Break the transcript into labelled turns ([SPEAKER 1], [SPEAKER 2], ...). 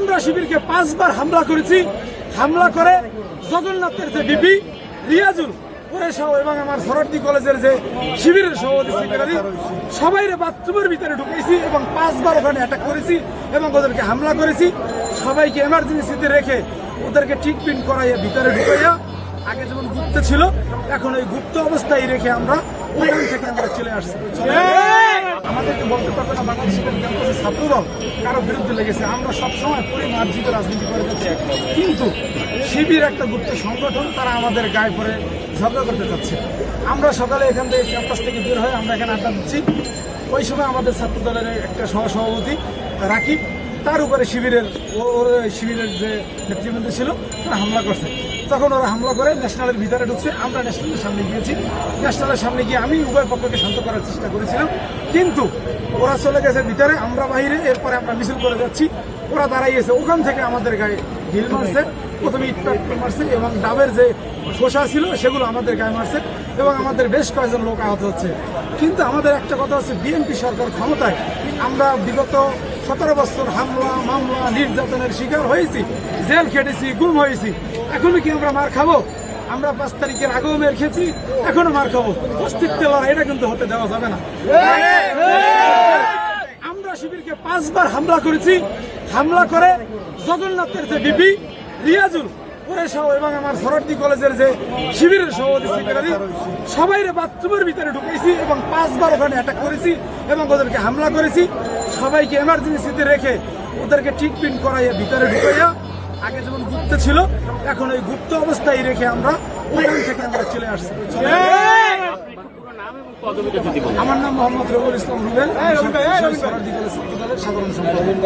[SPEAKER 1] আমরা শিবিরকে 5 বার হামলা করেছি। হামলা করে জগন্নাথের যে বিপি রিয়াজুল সহ এবং আমার সরোয়ার্দী কলেজের যে শিবিরের সভাপতি সেক্রেটারি সবাইরে বাথরুমের ভিতরে ঢুকেছি এবং 5 বার ওখানে অ্যাটাক করেছি এবং ওদেরকে হামলা করেছি। সবাইকে এমার্জেন্সিতে রেখে ওদেরকে ট্রিটমেন্ট করাইয়া ভিতরে ঢুকাইয়া আগে যেমন গুপ্ত ছিল এখন ওই গুপ্ত অবস্থায় রেখে আমরা ওখান থেকে আমরা চলে আসছি। আমাদেরকে বলতে পারবে না বাংলাদেশের ক্যাম্পাসে ছাত্রদল কারো বিরুদ্ধে লেগেছে। আমরা সবসময় পরিমার্জিত রাজনীতি করে যাচ্ছি, কিন্তু শিবির একটা গুপ্ত সংগঠন, তারা আমাদের গায়ে পরে ঝগড়া করতে চাচ্ছে। আমরা সকালে এখান থেকে ক্যাম্পাস থেকে বের হয়ে আমরা এখানে আড্ডা দিচ্ছি। ওই সময় আমাদের ছাত্রদলের একটা সহসভাপতি রাকিব তার উপরে শিবিরের যে নেতৃবৃন্দ ছিল তারা হামলা করছে। তখন ওরা হামলা করে ন্যাশনালের ভিতরে ঢুকছে। আমরা ন্যাশনালের সামনে গিয়েছি। ন্যাশনালের সামনে গিয়ে আমি উভয় পক্ষকে শান্ত করার চেষ্টা করেছিলাম, কিন্তু ওরা চলে গেছে ভিতরে, আমরা বাইরে। এরপরে আমরা মিছিল করে যাচ্ছি, ওরা দাঁড়াইয়েছে। ওখান থেকে আমাদের গায়ে ঢিল মারছে, প্রথমে ইটপাটকেল মারছে এবং ডাবের যে শোষা ছিল সেগুলো আমাদের গায়ে মারছে এবং আমাদের বেশ কয়েকজন লোক আহত হচ্ছে। কিন্তু আমাদের একটা কথা হচ্ছে, বিএনপি সরকার ক্ষমতায়, আমরা বিগত 17 বছর হামলা মামলা নির্যাতনের শিকার হয়েছি, জেল খেটেছি, গুম হয়েছি। এখনো কি আমরা মার খাবো? আমরা 5 তারিখের আগেও মের খেয়েছি, এখনো মার খাবো। অস্তিত্বের লড়াই, এটা কিন্তু হতে দেওয়া যাবে না। আমরা শিবিরকে 5 বার হামলা করেছি। হামলা করে জগন্নাথের যে বিপি রিয়াজুল সহ এবং আমার সরোয়ার্দী কলেজের যে শিবিরের সভাপতি সেক্রেটারি সবাইরে বাথরুমের ভিতরে ঢুকেছি এবং 5 বার ওখানে অ্যাটাক করেছি এবং ওদেরকে হামলা করেছি। সবাইকে এমার্জেন্সিতে রেখে ওদেরকে ট্রিটমেন্ট করাইয়া ভিতরে ঢুকাইয়া আগে যেমন গুপ্ত ছিল এখন ওই গুপ্ত অবস্থায় রেখে আমরা ওখান থেকে আমরা চলে আসছি। আমার নাম মোহাম্মদ রবিউল ইসলাম রুবেল, সরোয়ার্দী কলেজ ছাত্রদলের সাধারণ সম্পাদক।